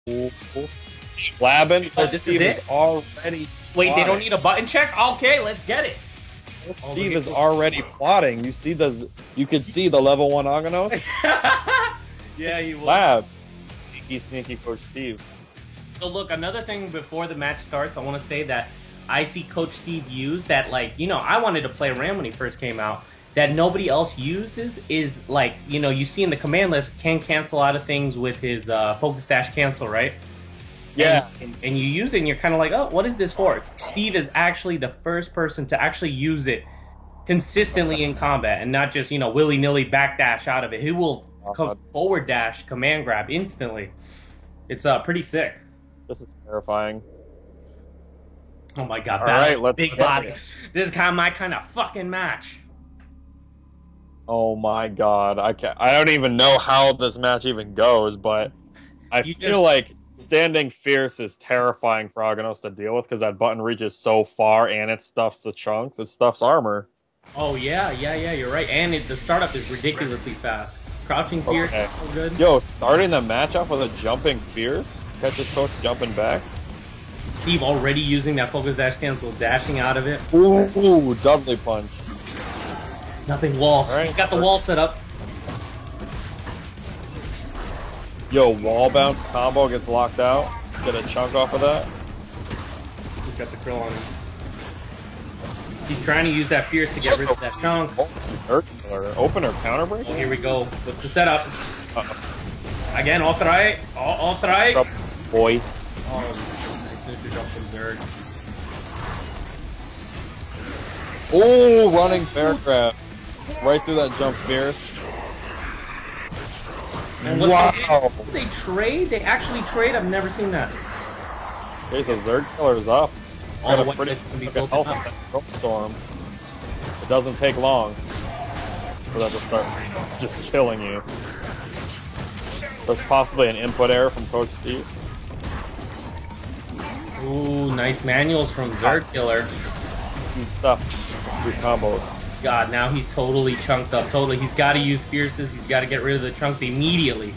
Ooh. Blabbing. This Steve is is it? already Wait, they plotting. don't need a button check? Okay, let's get it. Steve is already plotting. You see you could see the level 1 Aghanos. Yeah, you will. Lab. Sneaky Coach Steve. So look, another thing before the match starts, I want to say that I see Coach Steve use that, like, you know, I wanted to play Ram when he first came out, that nobody else uses is, like, you know, you see in the command list, can cancel out of things with his focus dash cancel, right? Yeah. And you use it and you're kind of like, oh, what is this for? Steve is actually the first person to actually use it consistently in combat and not just, you know, willy-nilly backdash out of it. He will forward dash command grab instantly. It's pretty sick. This is terrifying. Oh my god, All right, let's big get body. it. This is kind of my kind of fucking match. Oh my god. I don't even know how this match even goes, but I feel like standing fierce is terrifying for Aghanos to deal with because that button reaches so far and it stuffs the chunks. It stuffs armor. Oh yeah, you're right. And the startup is ridiculously fast. Crouching fierce is so good. Yo, starting the match off with a jumping fierce, catches Coach jumping back. Steve already using that focus dash cancel, dashing out of it. Ooh, doubly punch. Nothing walls. Right. He's got the wall set up. Yo, wall bounce combo gets locked out. Get a chunk off of that. He's got the krill on him. He's trying to use that fierce to get rid of that chunk. Circular. Opener counter break? Oh, here we go. What's the setup? Again, all try. All try. What's up, boy? Oh, nice neutral jump from Zerg. Oh, running bear grab. Right through that jump fierce. And Wow. They trade? They actually trade? I've never seen that. Okay, so Zerg killer's up. It's All got the a pretty white can be good built health up. on that Storm. It doesn't take long for that to start just killing you. There's possibly an input error from Coach Steve. Ooh, nice manuals from Zerg Killer. Good stuff. Good combos. God, now he's totally chunked up. Totally. He's got to use fierces. He's got to get rid of the chunks immediately.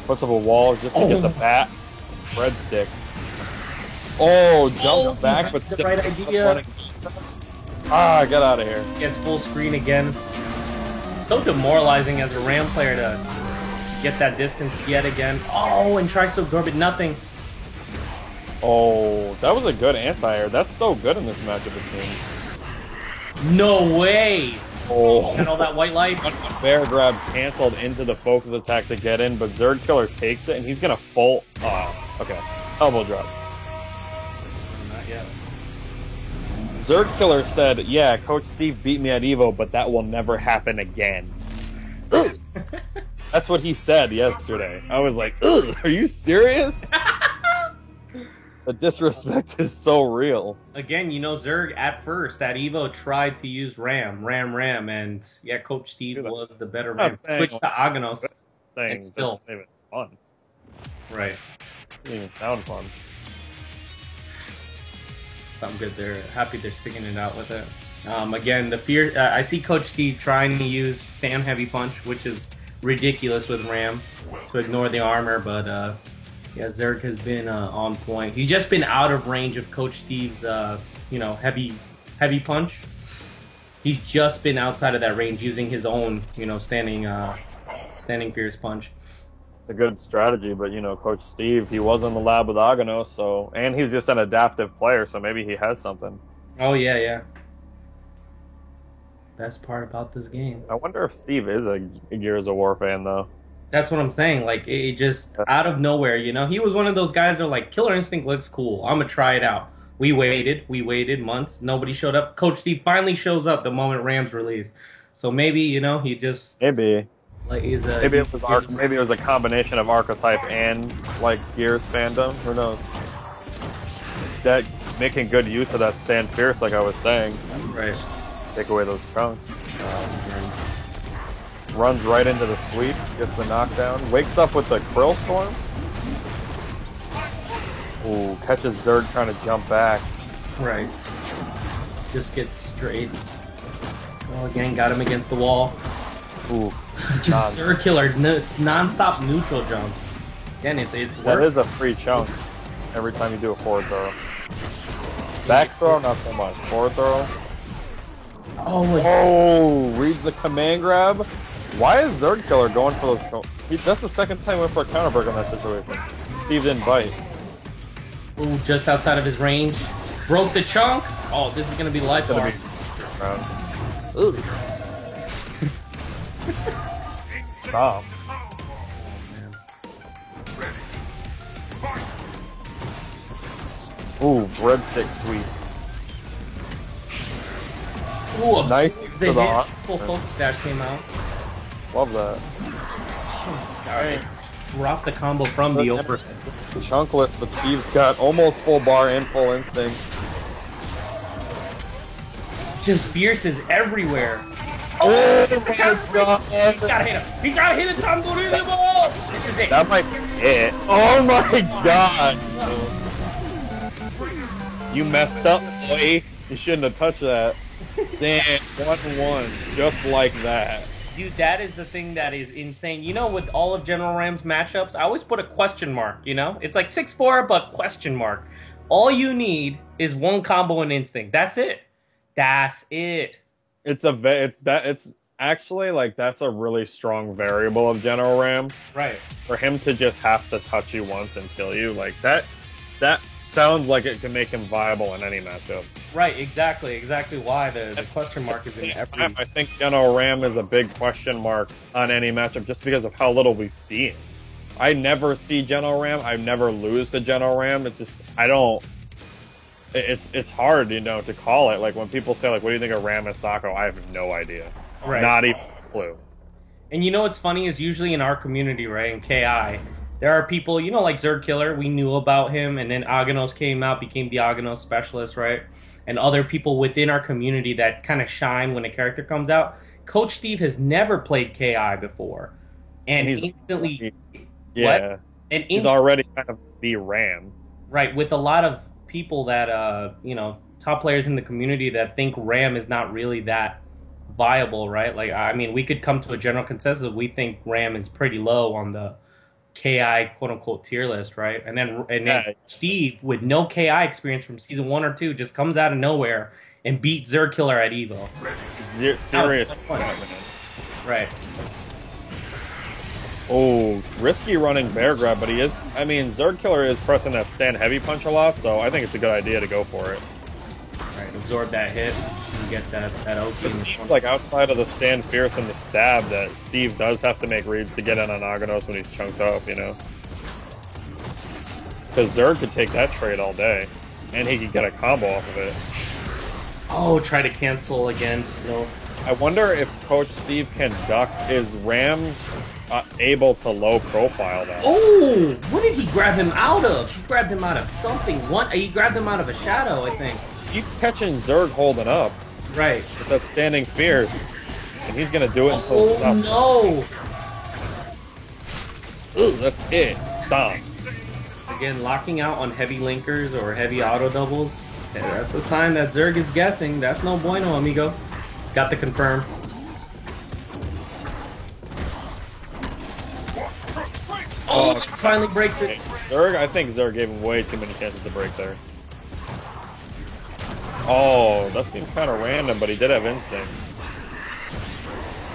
Puts up a wall just to get the bat. Breadstick. Oh, jump back, but that's the still right idea. Ah, get out of here. Gets full screen again. So demoralizing as a Ram player to get that distance yet again. Oh, and tries to absorb it. Nothing. Oh, that was a good anti-air. That's so good in this matchup, it seems. No way. Oh. And all that white light. Bear grab canceled into the focus attack to get in, but Zerg Killer takes it, and he's gonna full... Oh, okay. Elbow drop. Not yet. Zerg Killer said, yeah, Coach Steve beat me at EVO, but that will never happen again. That's what he said yesterday. I was like, ugh, are you serious? The disrespect is so real. Again, you know, Zerg at first, at EVO, tried to use Ram, and yeah, Coach Steve was the better Ram. Switched to Aghanos. It's still not even fun. Right. It doesn't even sound fun. I'm good. They're happy they're sticking it out with it. Again, the fear. I see Coach Steve trying to use Stam Heavy Punch, which is ridiculous with Ram to ignore the armor, but yeah, Zerg has been on point. He's just been out of range of Coach Steve's, you know, heavy punch. He's just been outside of that range using his own, you know, standing fierce punch. It's a good strategy, but you know, Coach Steve, he was in the lab with Aghanos, so and he's just an adaptive player, so maybe he has something. Oh yeah. Best part about this game. I wonder if Steve is a Gears of War fan, though. That's what I'm saying. Like, it just out of nowhere, you know? He was one of those guys that are like, Killer Instinct looks cool. I'm going to try it out. We waited months. Nobody showed up. Coach Steve finally shows up the moment Rams released. So maybe, you know, he just... Maybe. Like, maybe it was a combination of archetype and, like, Gears fandom. Who knows? That making good use of that stand fierce, like I was saying. Right. Take away those chunks. Runs right into the sweep, gets the knockdown, wakes up with the Krill Storm. Ooh, catches Zerg trying to jump back. Right. Just gets straight. Oh, again, got him against the wall. Ooh. Just Zerg Killer, non-stop neutral jumps. Again, it's That work. is a free chunk every time you do a forward throw. Back throw, not so much. Forward throw. Oh, reads the command grab. Why is Zerg Killer going for those? That's the second time he went for a counter break in that situation. Steve didn't bite. Ooh, just outside of his range. Broke the chunk. Oh, this is gonna be life bar. Stop. Ooh, breadstick sweep. Ooh, nice the for the hit. Full focus dash came out. Love that. Alright, drop the combo from the over. Chunkless, but Steve's got almost full bar and full instinct. Just Fierce is everywhere. Oh my god! He's gotta hit him. He gotta hit a Tandoori ball. This is it. That might be it. Oh my god! You messed up, boy. You shouldn't have touched that. Damn, 1-1, just like that. Dude, that is the thing that is insane. You know, with all of General Ram's matchups, I always put a question mark, you know? It's like 6-4, but question mark. All you need is one combo and instinct. That's it. That's it. It's actually like that's a really strong variable of General Ram. Right. For him to just have to touch you once and kill you, like that sounds like it can make him viable in any matchup. Right, exactly why the question mark is in every... I think General Ram is a big question mark on any matchup just because of how little we see him. I never see General Ram. I never lose to General Ram. It's just, I don't... It's hard, you know, to call it. Like, when people say, like, what do you think of Ram and Sako? I have no idea. Right. Not even a clue. And you know what's funny is usually in our community, right, in KI, there are people, you know, like Zerg Killer, we knew about him, and then Aghanos came out, became the Aghanos specialist, right? And other people within our community that kind of shine when a character comes out. Coach Steve has never played KI before. And he's instantly... Yeah. What? And he's already kind of the Ram. Right, with a lot of people that, you know, top players in the community that think Ram is not really that viable, right? Like, I mean, we could come to a general consensus. We think Ram is pretty low on the KI quote-unquote tier list, right? And then Steve, with no KI experience from season 1 or 2, just comes out of nowhere and beats Zerg Killer at Evo. Serious. Right. Oh, risky running bear grab, but he is... I mean, Zerg Killer is pressing that stand heavy punch a lot, so I think it's a good idea to go for it. Right, absorb that hit and get that OP. It seems like outside of the stand fierce and the stab that Steve does have to make reads to get in on Aghanos when he's chunked up, you know? Because Zerg could take that trade all day, and he could get a combo off of it. Oh, try to cancel again. No. I wonder if Coach Steve can duck. Is Ram able to low profile that? Oh, what did he grab him out of? He grabbed him out of something. He grabbed him out of a shadow, I think. He's catching Zerg holding up. Right. With that standing fierce. And he's gonna do it until it's stopped. No! Ooh, that's it. Stop. Again, locking out on heavy linkers or heavy auto doubles. That's a sign that Zerg is guessing. That's no bueno, amigo. Got the confirm. Oh, finally breaks it. Zerg, I think Zerg gave him way too many chances to break there. Oh, that seemed kind of random, but he did have instinct.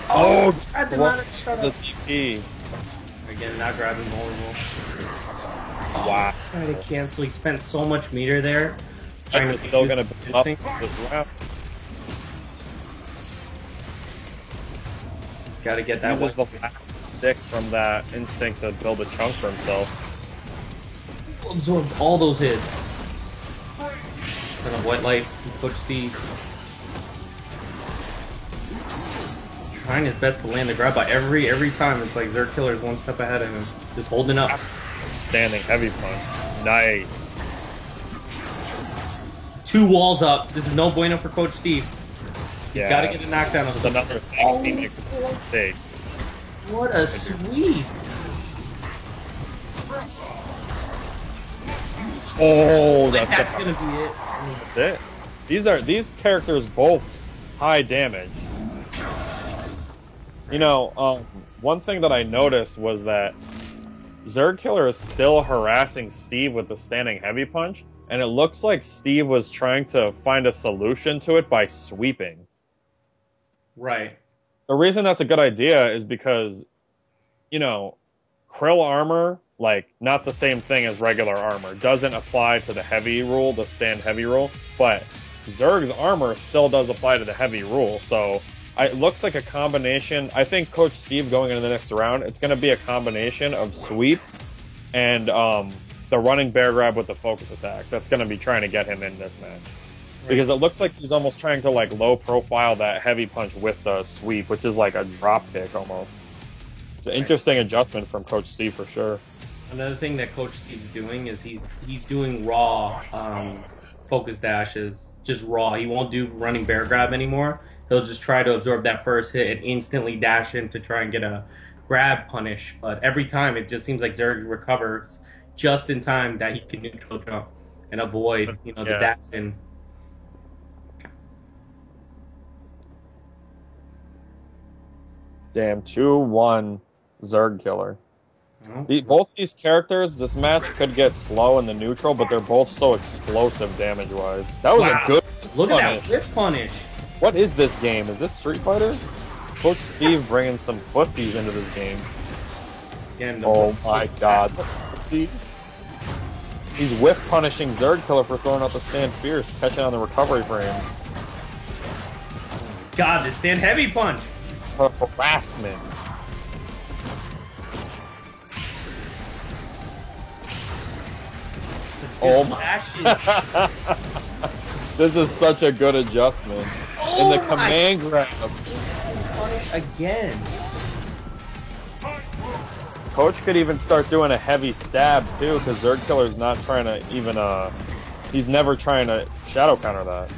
Oh, grabbed him out of the TP. Again, not grabbing horrible. Wow. Trying to cancel. He spent so much meter there. I'm still gonna build up this round. Gotta get that one. The last stick from that instinct to build a chunk for himself. Absorbed all those hits. Kind of White Light, Coach Steve. Trying his best to land the grab, but every time it's like Zerg Killer is one step ahead of him. Just holding up. Standing heavy punch. Nice. 2 walls up. This is no bueno for Coach Steve. He's got to get a knockdown of something. Another thing he makes a mistake. What a sweep. Oh, that's gonna be it. That's it. These characters both high damage. You know, one thing that I noticed was that Zerg Killer is still harassing Steve with the standing heavy punch, and it looks like Steve was trying to find a solution to it by sweeping. Right. The reason that's a good idea is because, you know, Krill armor, like, not the same thing as regular armor, doesn't apply to the heavy rule, the stand heavy rule, but Zerg's armor still does apply to the heavy rule, so it looks like a combination. I think Coach Steve going into the next round, it's going to be a combination of sweep and the running bear grab with the focus attack. That's going to be trying to get him in this match. Right. Because it looks like he's almost trying to like low profile that heavy punch with the sweep, which is like a drop kick almost. It's an interesting adjustment from Coach Steve for sure. Another thing that Coach Steve's doing is he's doing raw focus dashes, just raw. He won't do running bear grab anymore. He'll just try to absorb that first hit and instantly dash in to try and get a grab punish. But every time it just seems like Zerg recovers just in time that he can neutral jump and avoid, the dash in. Damn, 2-1 Zerg Killer. Both these characters, this match could get slow in the neutral, but they're both so explosive damage-wise. That was a good Look at that whiff punish. What is this game? Is this Street Fighter? Coach Steve bringing some footsies into this game. Again, oh my god. Footsies? He's whiff punishing Zerg Killer for throwing out the stand fierce, catching on the recovery frames. God, the stand heavy punch. Harassment. Oh my. This is such a good adjustment. Oh, and the command grab. Again. Coach could even start doing a heavy stab too, because Zerg Killer's not trying to even he's never trying to shadow counter that.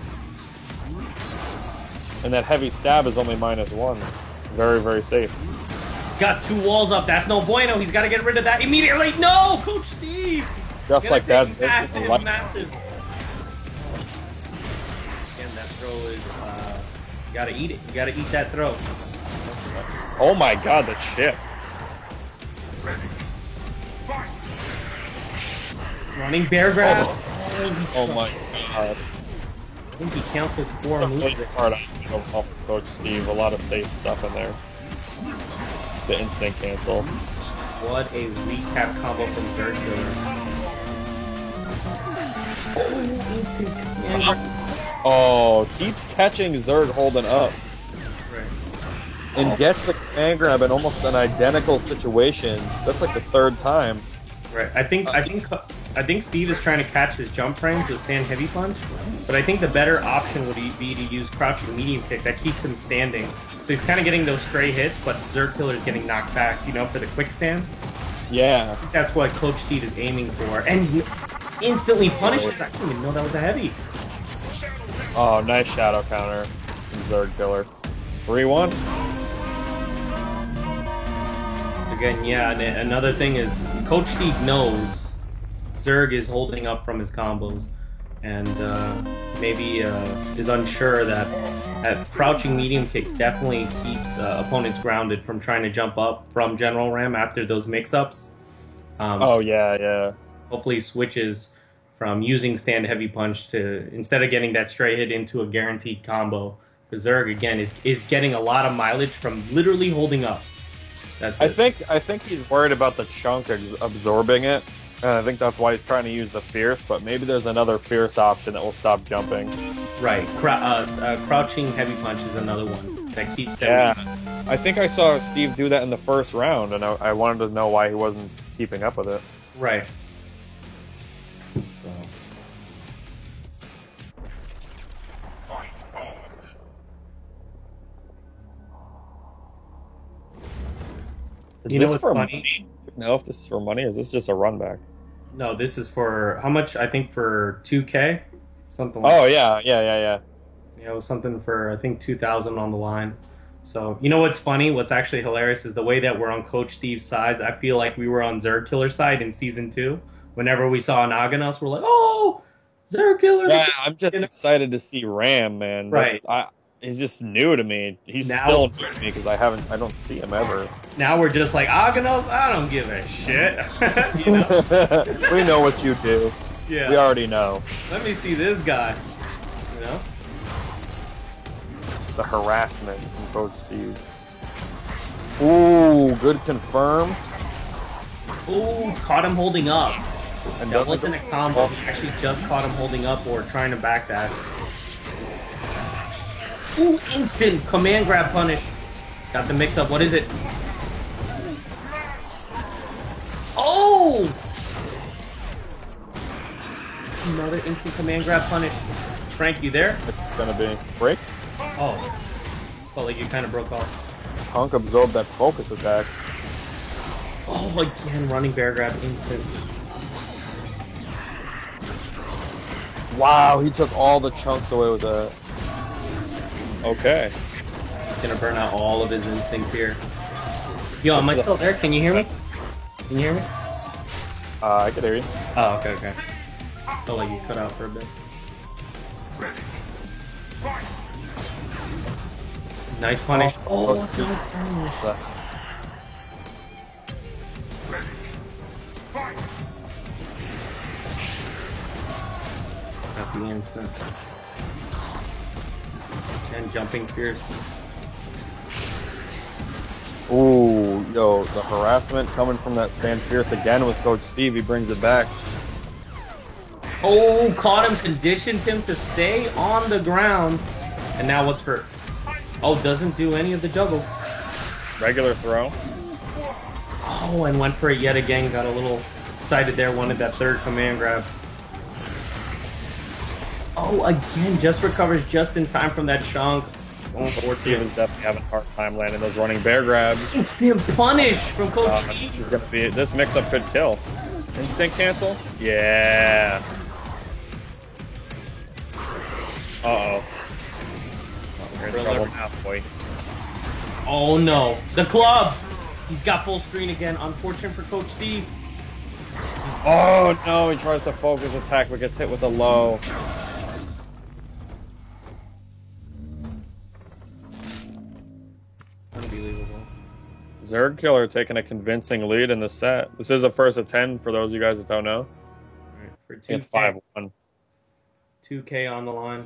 And that heavy stab is only -1. Very, very safe. Got 2 walls up. That's no bueno. He's got to get rid of that immediately. No, Coach Steve. Just like that. Massive. Again, that throw is. You got to eat it. You got to eat that throw. Oh my God, the chip. Running bear grab. Oh my God. I think he counted 4 moves. Hard off Coach Steve. A lot of safe stuff in there. The instant cancel. What a recap combo from Zerg Killer. Instant cancel. Oh, keeps catching Zerg holding up. Right. And gets the command grab in almost an identical situation. That's like the 3rd time. Right. I think Steve is trying to catch his jump frames with stand heavy punch, but I think the better option would be to use crouching medium kick that keeps him standing. So he's kind of getting those stray hits, but Zerg Killer is getting knocked back, for the quick stand. Yeah. I think that's what Coach Steve is aiming for, and he instantly punishes. I didn't even know that was a heavy. Oh, nice shadow counter from Zerg Killer. 3-1. Again, yeah, and another thing is Coach Steve knows Zerg is holding up from his combos, and maybe is unsure that crouching medium kick definitely keeps opponents grounded from trying to jump up from General Ram after those mix-ups. Yeah. Hopefully switches from using stand heavy punch to, instead of getting that stray hit, into a guaranteed combo. Because Zerg, again, is getting a lot of mileage from literally holding up. That's it. I think he's worried about the chunk absorbing it. And I think that's why he's trying to use the fierce, but maybe there's another fierce option that will stop jumping. Right. Crouching heavy punch is another one that keeps them. Yeah. I think I saw Steve do that in the first round, and I wanted to know why he wasn't keeping up with it. Right. So. Is this for money? No, if this is for money, or is this just a run back? No, this is for how much? I think for 2K, something. Oh yeah. Yeah, it was something for I think 2,000 on the line. So what's funny? What's actually hilarious is the way that we're on Coach Steve's side. I feel like we were on Zerg Killer's side in season 2. Whenever we saw Naganos, we're like, oh, Zerg Killer. Yeah, I'm just excited to see Ram, man. Right. he's just new to me. He's still new to me because I don't see him ever. Now we're just like, Aghanos, I don't give a shit. You know? We know what you do. Yeah. We already know. Let me see this guy. You know? The harassment from Coach Steve. Ooh, good confirm. Ooh, caught him holding up. And That wasn't a combo. He actually just caught him holding up or trying to back that. Ooh, instant command grab punish. Got the mix up. What is it? Oh! Another instant command grab punish. Frank, you there? It's gonna be break. Oh. Felt like you kind of broke off. Punk absorbed that focus attack. Oh, again, running bear grab instant. Wow, he took all the chunks away with that. Okay. He's gonna burn out all of his instinct here. Yo, am I still there? Can you hear me? Can you hear me? I can hear you. Oh, okay, okay. Felt like you cut out for a bit. Nice punish. Oh, no punish. At the instant. And jumping fierce. Ooh, yo, the harassment coming from that stand fierce again with Coach Steve. He brings it back. Oh, caught him, conditioned him to stay on the ground. And now what's for... Oh, doesn't do any of the juggles. Regular throw. Oh, and went for it yet again. Got a little excited there. Wanted that third command grab. Oh, again, just recovers just in time from that chunk. So unfortunate. Steven's definitely having a hard time landing those running bear grabs. Instant punish from Coach Steve. This is gonna be, this mix-up could kill. Instant cancel? Yeah. Uh-oh. We're in trouble now, boy. Oh no, the club! He's got full screen again. Unfortunate for Coach Steve. Oh no, he tries to focus attack but gets hit with a low. Unbelievable. Zerg Killer taking a convincing lead in the set. This is a first of 10 for those of you guys that don't know. Right, for 2K. It's 5-1. 2K on the line.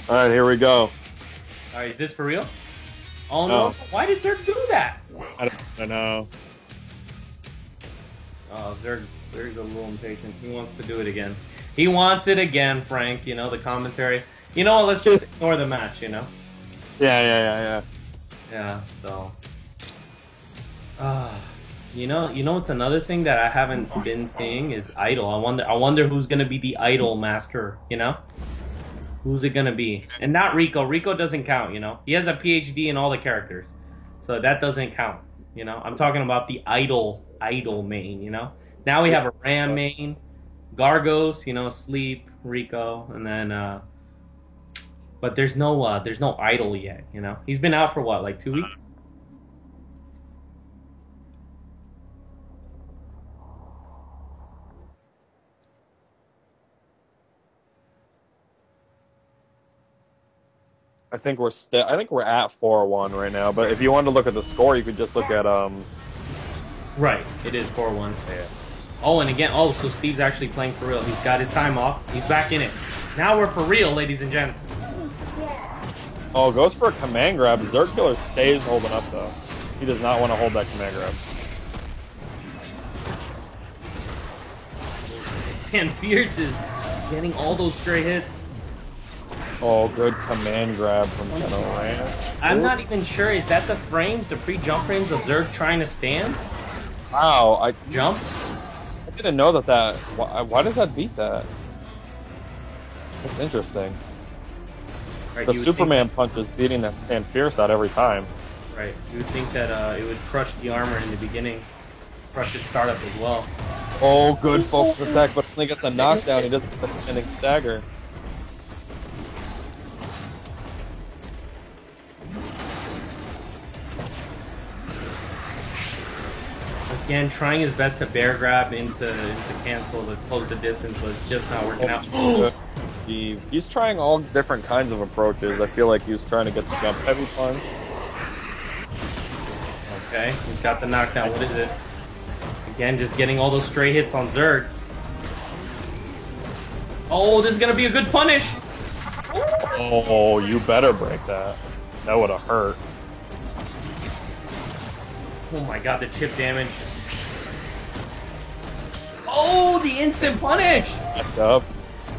Alright, here we go. Alright, is this for real? Oh no. Why did Zerg do that? I don't know. Oh, Zerg's a little impatient. He wants to do it again. He wants it again, Frank. You know, the commentary. You know what, let's just ignore the match, you know? Yeah. Yeah, so... you know what's another thing that I haven't been seeing is Idol. I wonder who's gonna be the Idol master, you know? Who's it gonna be? And not Rico. Rico doesn't count, you know? He has a PhD in all the characters. So that doesn't count, you know? I'm talking about the Idol main, you know? Now we have a Ram main, Gargos, you know, Sleep, Rico, and then but there's no Idol yet, you know? He's been out for what, like 2 weeks? I think we're at 4-1 right now, but if you wanted to look at the score, you could just look at Right, it is 4-1. Yeah. Oh, and again, so Steve's actually playing for real. He's got his time off. He's back in it. Now we're for real, ladies and gents. Oh, goes for a command grab. Zerg Killer stays holding up though. He does not want to hold that command grab. Man, Fierce is getting all those stray hits. Oh, good command grab from Ram. I'm not even sure. Is that the frames, the pre-jump frames of Zerg trying to stand? Wow, I Jump? didn't know that. Why does that beat that? That's interesting. Right, The Superman punch is beating that stand fierce out every time. Right. You would think that it would crush the armor in the beginning, crush its startup as well. Oh, good focus attack, but only gets a knockdown. He doesn't get a standing stagger. Again, trying his best to bear grab into cancel to close the distance was just not working out. Steve. He's trying all different kinds of approaches. I feel like he was trying to get the jump heavy punch. Okay, he's got the knockdown. What is it? Again, just getting all those stray hits on Zerg. Oh, this is gonna be a good punish. Oh, you better break that. That would have hurt. Oh my god, the chip damage. Oh, the instant punish! Back up.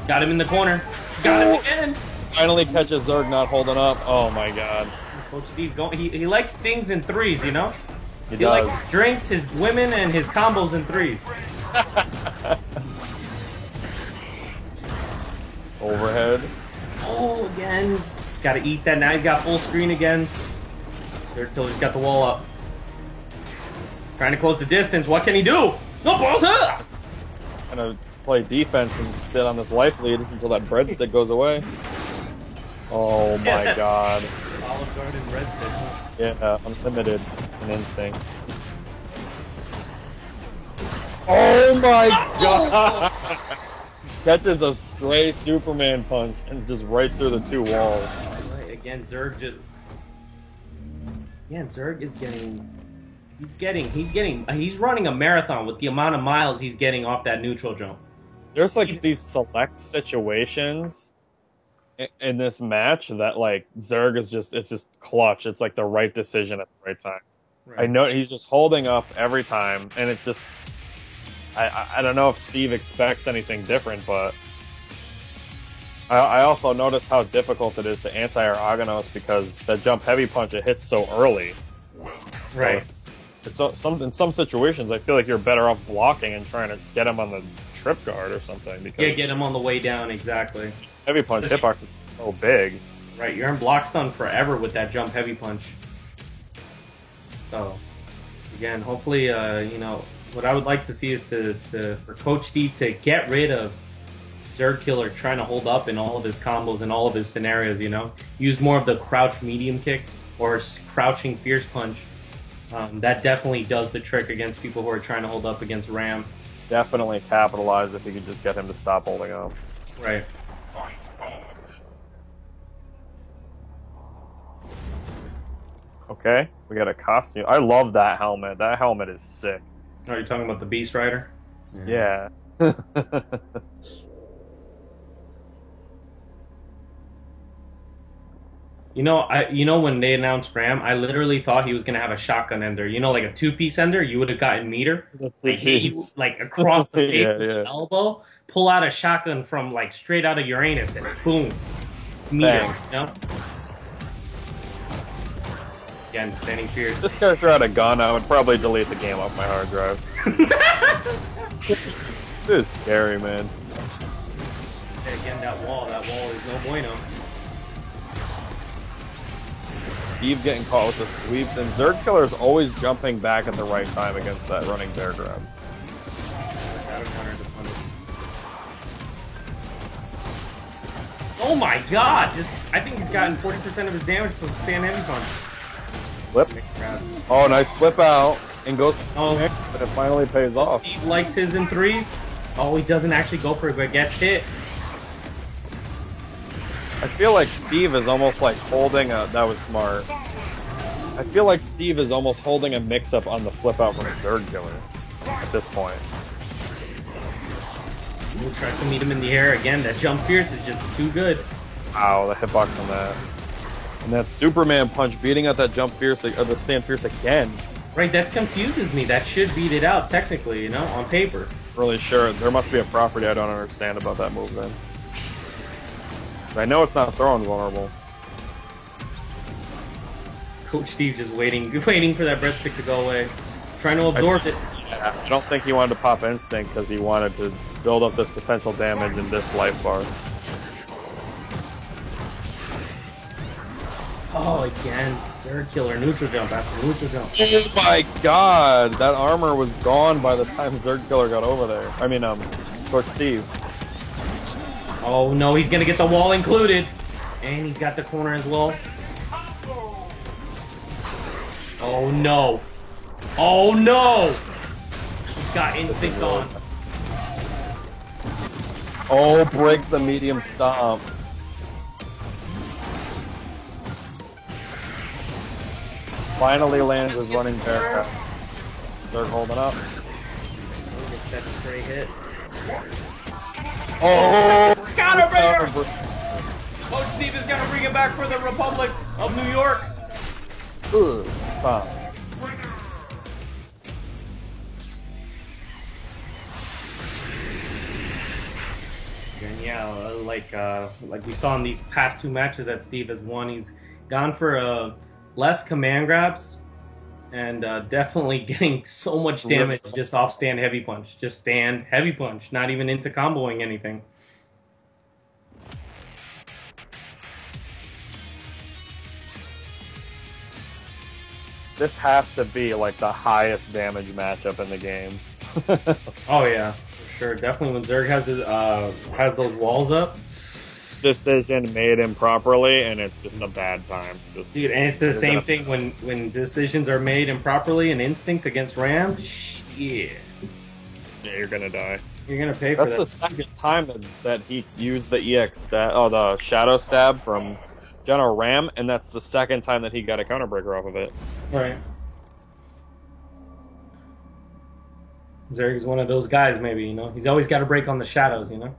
Got him in the corner. Got him again. Finally catches Zerg not holding up. Oh my god. Coach Steve, he likes things in threes, you know? He He does. likes his drinks, his women, and his combos in threes. Overhead. Oh, again. He's got to eat that. Now he's got full screen again. Third killer's got the wall up. Trying to close the distance. What can he do? No balls up! Gonna play defense and sit on this life lead until that breadstick goes away. Oh my god. Olive Garden breadstick. Yeah, unlimited in instinct. Oh my god! Catches a stray Superman punch and just right through the two walls. Right, again, Zerg just... Again, Zerg is getting... He's running a marathon with the amount of miles he's getting off that neutral jump. There's like these select situations in this match that like Zerg is it's just clutch. It's like the right decision at the right time. Right. I know he's just holding up every time, and it just I don't know if Steve expects anything different, but I also noticed how difficult it is to anti-air Aghanos because the jump heavy punch it hits so early. Right. So in some situations, I feel like you're better off blocking and trying to get him on the trip guard or something. Because yeah, get him on the way down, exactly. Heavy punch hitbox is so big. Right, you're in block stun forever with that jump heavy punch. So, again, hopefully, you know, what I would like to see is for Coach Steve to get rid of Zerg Killer trying to hold up in all of his combos and all of his scenarios, you know? Use more of the crouch medium kick or crouching fierce punch. That definitely does the trick against people who are trying to hold up against Ram. Definitely capitalize if you could just get him to stop holding up. Right. Okay, we got a costume. I love that helmet. That helmet is sick. Oh, you're talking about the Beast Rider? Yeah. You know when they announced Ram, I literally thought he was gonna have a shotgun ender. You know, like a two-piece ender, you would have gotten meter. Like he like across the face with the elbow, pull out a shotgun from like straight out of Uranus, and boom, meter. Bang. You know? Again, standing fierce. This character had a gun, I would probably delete the game off my hard drive. This is scary, man. And again, that wall is no bueno. Steve getting caught with the sweeps, and Zerg Killer is always jumping back at the right time against that running bear grab. Oh my god! I think he's gotten 40% of his damage from stand heavy punch. Flip. Oh, nice flip out. And goes oh, but it finally pays off. Steve likes his in threes. Oh, he doesn't actually go for it, but gets hit. I feel like Steve is almost like holding a... That was smart. I feel like Steve is almost holding a mix-up on the flip out from Zerg Killer at this point. Ooh, tries to meet him in the air again. That jump fierce is just too good. Wow, the hitbox on that. And that Superman punch beating out that jump fierce, or the stand fierce again. Right, that confuses me. That should beat it out, technically, you know, on paper. Really sure. There must be a property I don't understand about that move then. I know it's not throwing vulnerable. Coach Steve just waiting for that breadstick to go away. Trying to absorb it. I don't think he wanted to pop Instinct because he wanted to build up this potential damage in this life bar. Oh, again. Zerg Killer, neutral jump after neutral jump. Oh my god! That armor was gone by the time Zerg Killer got over there. I mean, Coach Steve. Oh no, he's gonna get the wall included. And he's got the corner as well. Oh no. Oh no! He's got instinct on. Oh, breaks the medium stomp. Finally lands his running bear. They're holding up. Gets that stray hit. Oh! Counter breaker! Coach Steve is gonna bring it back for the Republic of New York. Ugh, stop. And yeah, like we saw in these past 2 matches that Steve has won, he's gone for less command grabs and definitely getting so much damage just off stand heavy punch. Just stand heavy punch, not even into comboing anything. This has to be like the highest damage matchup in the game. Oh yeah, for sure. Definitely when Zerg has those walls up. Decision made improperly, and it's just a bad time. Dude, and it's the same thing when decisions are made improperly in Instinct against Ram. Yeah, you're gonna die. You're gonna pay for that. That's the second time that he used the EX stab, the Shadow Stab from General Ram, and that's the second time that he got a counter breaker off of it. Right. Zerg's one of those guys, maybe, you know? He's always got to break on the shadows, you know?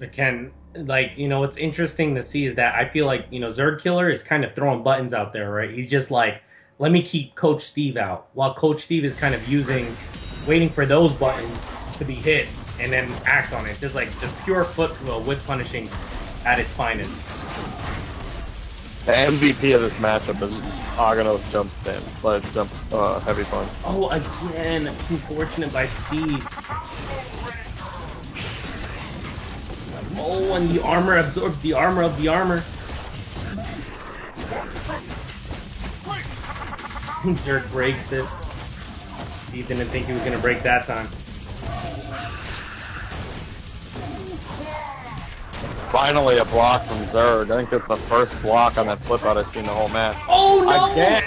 Again, like, you know, what's interesting to see is that I feel like, you know, Zerg Killer is kind of throwing buttons out there, right? He's just like, let me keep Coach Steve out, while Coach Steve is kind of waiting for those buttons to be hit and then act on it. Just pure foot whip punishing at its finest. The MVP of this matchup is Aghanos jump heavy punch. Oh, again, unfortunate by Steve. Oh, and the armor absorbs the armor of the armor. Zerg breaks it. Steve didn't think he was going to break that time. Finally a block from Zerg. I think that's the first block on that flip out I've seen the whole match. Oh no! Again!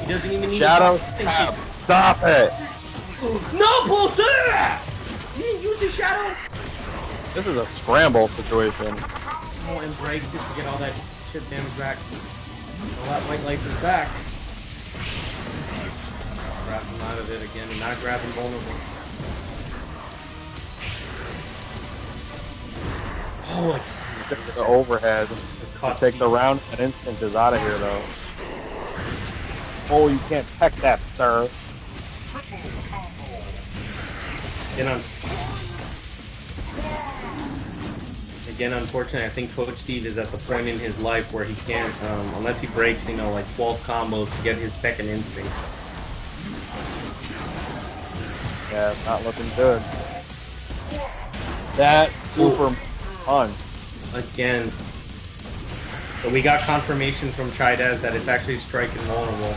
He doesn't even need Shadow Stab. Stop it! No bullshit! You didn't use the shadow? This is a scramble situation. Oh, and breaks it to get all that shit damage back. All that white life is back. Grab him out of it again and not grab him vulnerable. Oh, the overhead. Take the round and Instinct is out of here though. Oh, you can't tech that, sir. Again, unfortunately, I think Coach Steve is at the point in his life where he can't, unless he breaks, you know, like 12 combos to get his second Instinct. Yeah, it's not looking good. That super punch. Again. So we got confirmation from Chidez that it's actually strike invulnerable.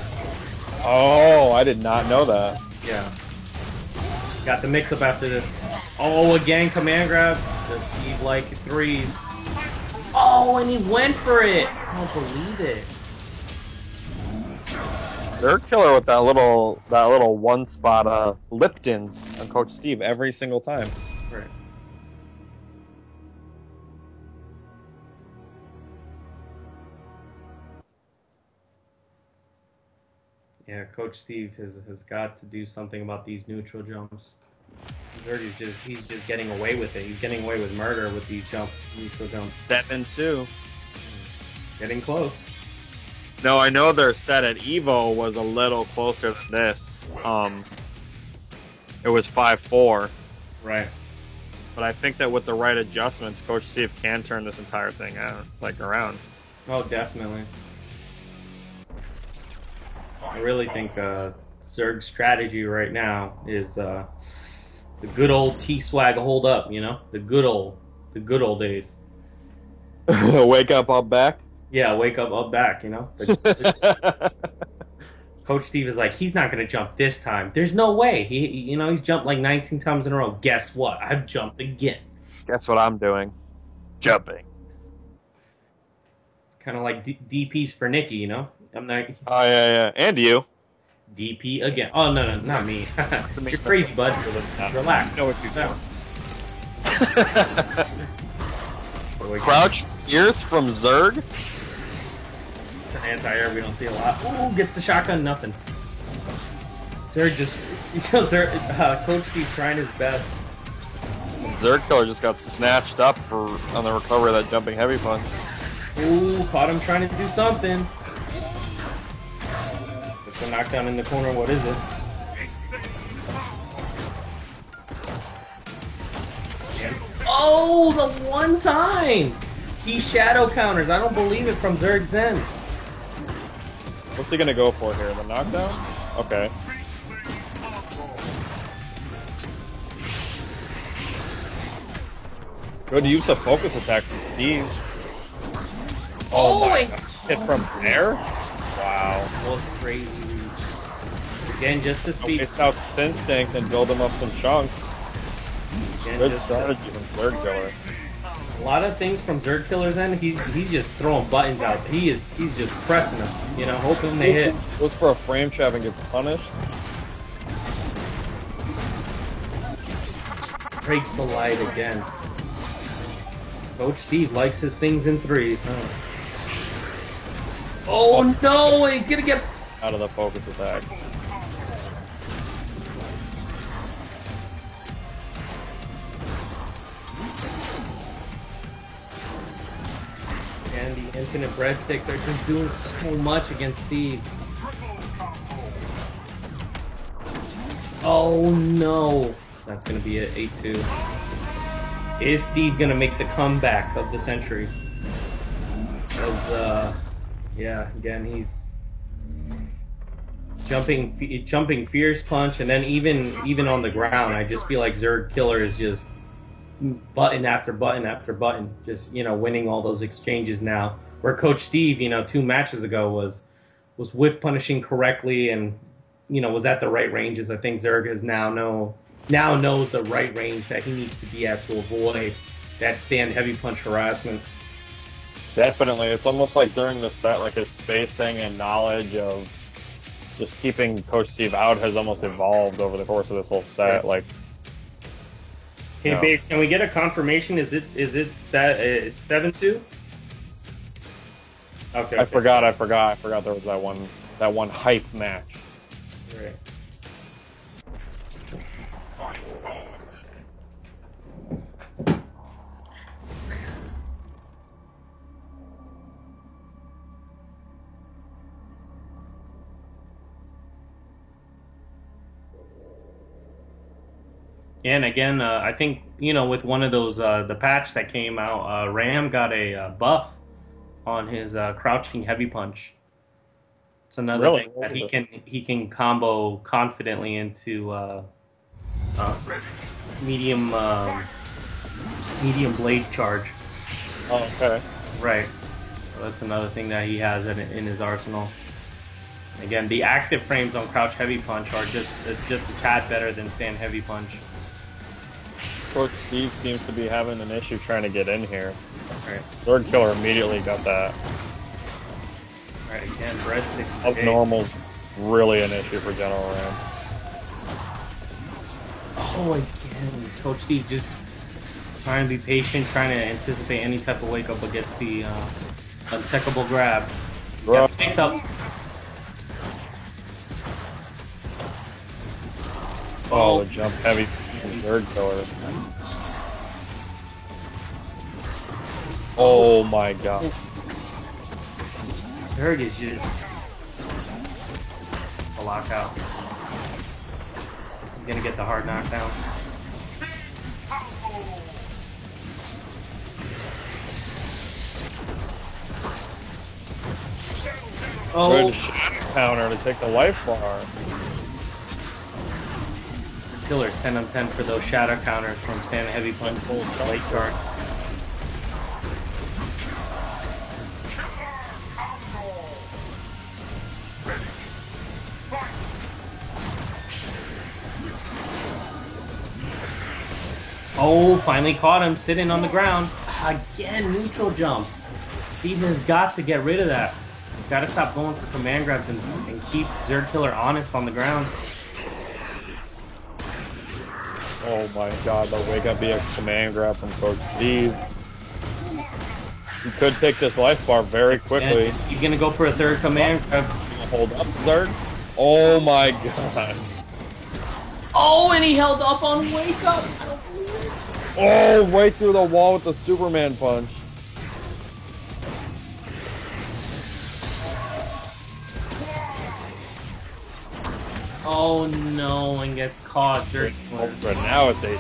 Oh, I did not know that. Yeah. Got the mix-up after this. Oh, again, command grab. The Steve like threes. Oh, and he went for it. I don't believe it. They're killer with that little one spot Lipton's on Coach Steve every single time. Right. Yeah, Coach Steve has got to do something about these neutral jumps. He's just getting away with it. He's getting away with murder with these neutral jumps. 7-2. Getting close. No, I know their set at Evo was a little closer than this. It was 5-4. Right. But I think that with the right adjustments, Coach Steve can turn this entire thing around. Oh, definitely. I really think Zerg's strategy right now is the good old T-Swag hold up, you know? The good old days. Wake up back? Yeah, wake up back, you know? Coach Steve is like, he's not going to jump this time. There's no way. He's jumped like 19 times in a row. Guess what? I've jumped again. Guess what I'm doing? Jumping. kind of like DPs for Nikki, you know. I'm not Oh yeah, and you. DP again. Oh no, not me. You're crazy, bud. Relax. You know what you do. Crouch Fierce from Zerg. It's an anti-air we don't see a lot. Ooh, gets the shotgun, nothing. Zerg just... Coach Steve trying his best. Zerg Killer just got snatched up on the recovery of that jumping heavy punch. Ooh, caught him trying to do something. It's a knockdown in the corner. What is it? Oh, the one time! He shadow counters. I don't believe it from Zerg's end. What's he gonna go for here? The knockdown? Okay. Good use of focus attack from Steve. Oh my God. Hit from there? Wow. That was crazy. Again, just to speak. It's out this instinct and build him up some chunks. Again, good strategy from Zerg Killer. A lot of things from Zerg Killer's end, he's just throwing buttons out. He's just pressing them, you know, hoping they hit. Goes for a frame trap and gets punished. Breaks the light again. Coach Steve likes his things in threes, huh? Oh no, he's gonna get out of the focus attack. And the infinite breadsticks are just doing so much against Steve. Oh no. That's going to be an 8-2. Is Steve going to make the comeback of the century? Because, yeah, again, he's jumping fierce punch, and then even on the ground, I just feel like Zerg Killer is just button after button after button, just, you know, winning all those exchanges now. Where Coach Steve, you know, 2 matches ago was whiff punishing correctly and, you know, was at the right ranges. I think Zerg is now knows the right range that he needs to be at to avoid that stand heavy punch harassment. Definitely. It's almost like during the set, like his spacing and knowledge of just keeping Coach Steve out has almost evolved over the course of this whole set. Like, hey, no. Base, can we get a confirmation? Is it set 7-2? Okay. I forgot there was that one hype match. Right. And again, I think, you know, with one of those, the patch that came out, Ram got a buff on his crouching heavy punch. It's another thing that he can combo confidently into medium blade charge. Oh, okay. Right. So that's another thing that he has in his arsenal. Again, the active frames on crouch heavy punch are just a tad better than stand heavy punch. Coach Steve seems to be having an issue trying to get in here. Right. Sword Killer immediately got that. Alright, again, breadsticks. Abnormal's really an issue for General Ram. Oh, again, Coach Steve just trying to be patient, trying to anticipate any type of wake up against the untechable grab. Yeah, picks up. Oh, the jump heavy Zerg Killer. Oh my god. Zerg is just a lockout. He's gonna get the hard knockdown. Oh, good counter to take the life bar. Killers 10 on 10 for those shadow counters from stand heavy punch late card. Oh, finally caught him sitting on the ground. Again, neutral jumps. Steve has got to get rid of that. Got to stop going for command grabs and keep Zerg Killer honest on the ground. Oh my god, the Wake Up EX command grab from Coach Steve. He could take this life bar very quickly. He's gonna go for a third command grab. Hold up, Zerg. Oh my god. Oh, and he held up on Wake Up. I don't believe it. Oh, right through the wall with the Superman punch. Oh no, and gets caught. Zerg. But now it's 8-2.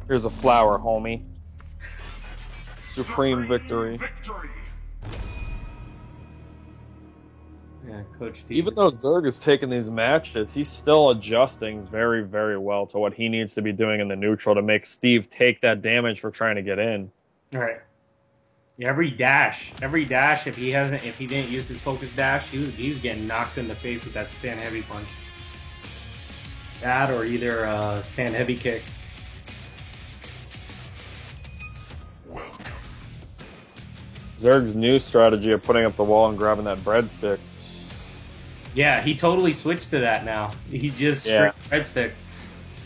Here's a flower, homie. Supreme victory. Yeah, Coach Steve. Even though Zerg is taking these matches, he's still adjusting very, very well to what he needs to be doing in the neutral to make Steve take that damage for trying to get in. All right. Yeah, every dash. If he didn't use his focus dash, he was getting knocked in the face with that stand heavy punch. That or either a stand heavy kick. Zerg's new strategy of putting up the wall and grabbing that breadstick. Yeah, he totally switched to that now. He just strict breadstick.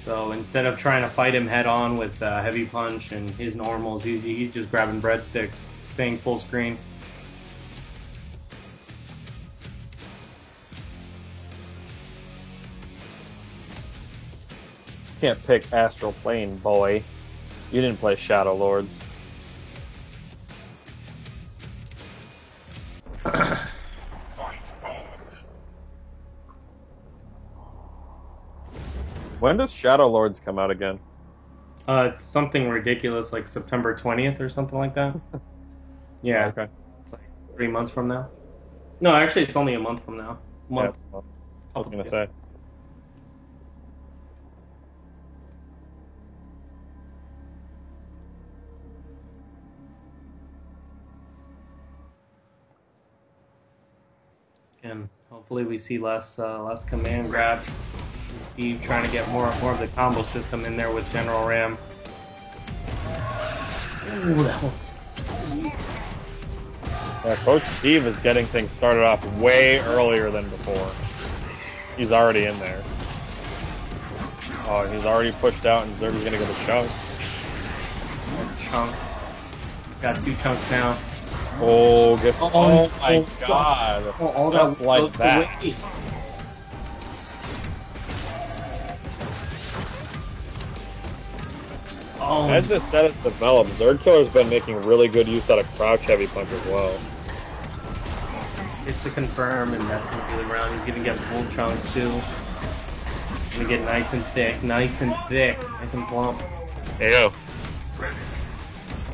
So instead of trying to fight him head on with heavy punch and his normals, he's just grabbing breadstick, staying full screen. You can't pick Astral Plane, boy. You didn't play Shadow Lords. When does Shadow Lords come out again? It's something ridiculous, like September 20th or something like that. Yeah. Okay. It's like 3 months from now. No, actually, it's only a month from now. Month. Yeah, I was gonna say. And hopefully we see less command grabs. Steve trying to get more of the combo system in there with General Ram. Ooh, that was... Yeah, Coach Steve is getting things started off way earlier than before. He's already in there. Oh, he's already pushed out, and Zerg's gonna get a chunk. Chunk. Got 2 chunks now. Oh, gets... Oh my god. All just that like that. Oh. As this set has developed, Zerg Killer's been making really good use out of crouch heavy punch as well. It's to confirm, and that's going to be the round. He's going to get full chunks too. Going to get nice and thick, nice and plump. There you go.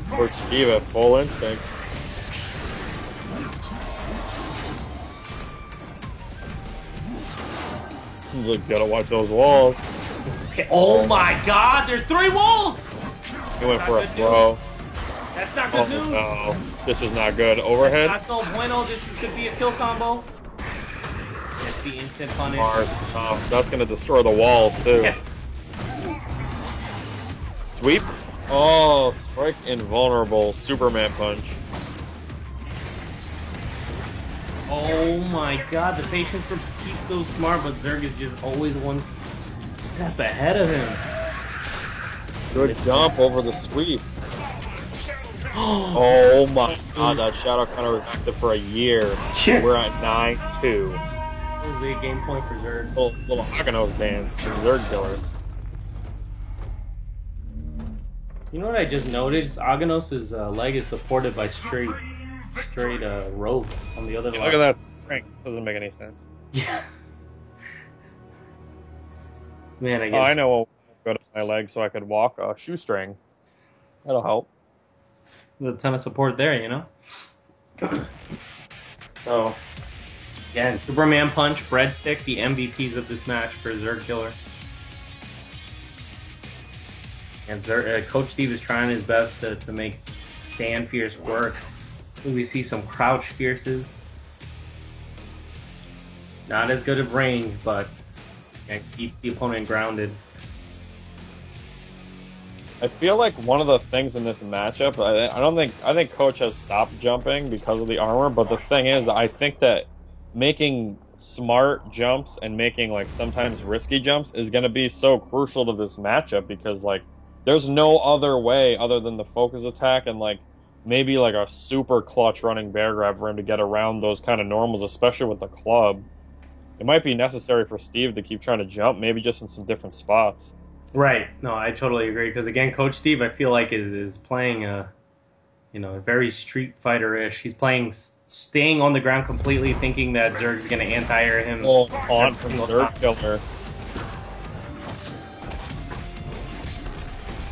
Coach Steve at full instinct. You gotta watch those walls. Oh my god, there's 3 walls! He went for a throw. That's not good news. No, this is not good. Overhead. That's not no bueno. This could be a kill combo. That's the instant punish. That's gonna destroy the walls too. Yeah. Sweep. Oh, strike invulnerable. Superman punch. Oh my god, the patience from Steve's so smart, but Zerg is just always one step ahead of him. Good jump over the sweep. Oh my god, that Shadow Counter was active for a year. We're at 9-2. That was a game point for Zerg. Little Aganos dance for Zerg Killer. You know what I just noticed? Aganos' leg is supported by straight rope on the other leg. Look at that strength. Doesn't make any sense. Yeah. Man, I guess. Oh, I know. I'll go to my leg so I could walk a shoestring. That'll help. There's a ton of support there, you know? So, again, Superman Punch, Breadstick, the MVPs of this match for Zerg Killer. And Coach Steve is trying his best to make Stand Fierce work. We see some Crouch Fierces. Not as good of range, but and keep the opponent grounded. I feel like one of the things in this matchup, I think Coach has stopped jumping because of the armor, but the thing is, I think that making smart jumps and making like sometimes risky jumps is going to be so crucial to this matchup because like there's no other way other than the focus attack and like maybe like a super clutch running bear grab for him to get around those kind of normals, especially with the club. It might be necessary for Steve to keep trying to jump, maybe just in some different spots. Right. No, I totally agree. Because again, Coach Steve, I feel like is playing very Street Fighter-ish. He's playing, staying on the ground completely, thinking that Zerg's going to anti-air him. Oh, on from Zerg Killer.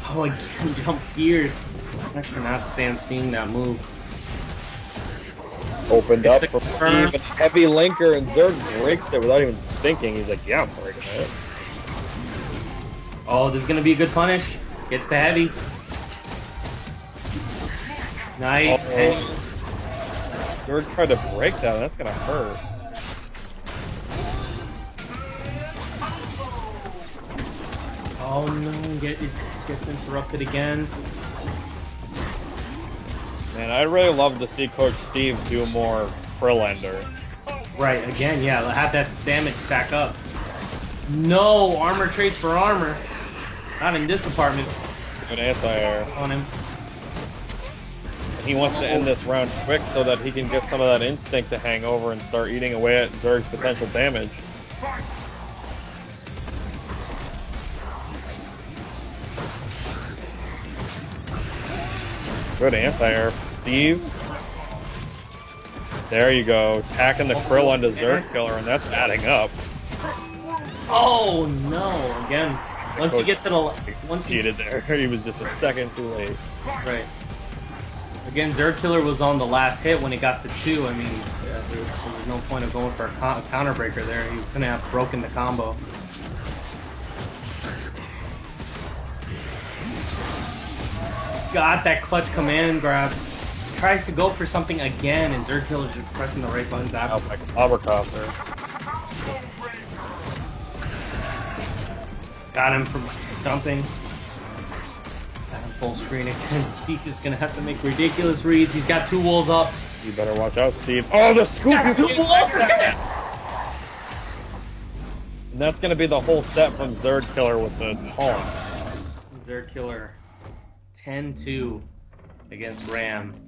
Oh, again, jump gears. I cannot stand seeing that move. Opened up for Steve, and heavy linker, and Zerg breaks it without even thinking. He's like, yeah, I'm breaking it. Oh, this is going to be a good punish. Gets the heavy. Nice. Zerg tried to break that, and that's going to hurt. Oh no, it gets interrupted again. Man, I'd really love to see Coach Steve do more Frill-Ender. Right, again, yeah, have that damage stack up. No, armor trades for armor. Not in this department. Good anti-air on him. And he wants to end this round quick so that he can get some of that instinct to hang over and start eating away at Zerg's potential damage. Good anti-air. Steve. There you go. Tacking the krill onto Zerg Killer, and that's adding up. Oh no! Again, once you get to the cheated there, he was just a second too late. Right. Again, Zerg Killer was on the last hit when it got to 2. I mean, there was no point of going for a counter breaker there. He couldn't have broken the combo. Got that clutch command grab. Tries to go for something again, and Zerg Killer just pressing the right buttons after. Out like a hovercopter. Got him from jumping. Got him full screen again. Steve is gonna have to make ridiculous reads. He's got 2 wolves up. You better watch out, Steve. Oh, the scoop! And that's gonna be the whole set from Zerg Killer with the taunt. Zerg Killer 10-2 against Ram.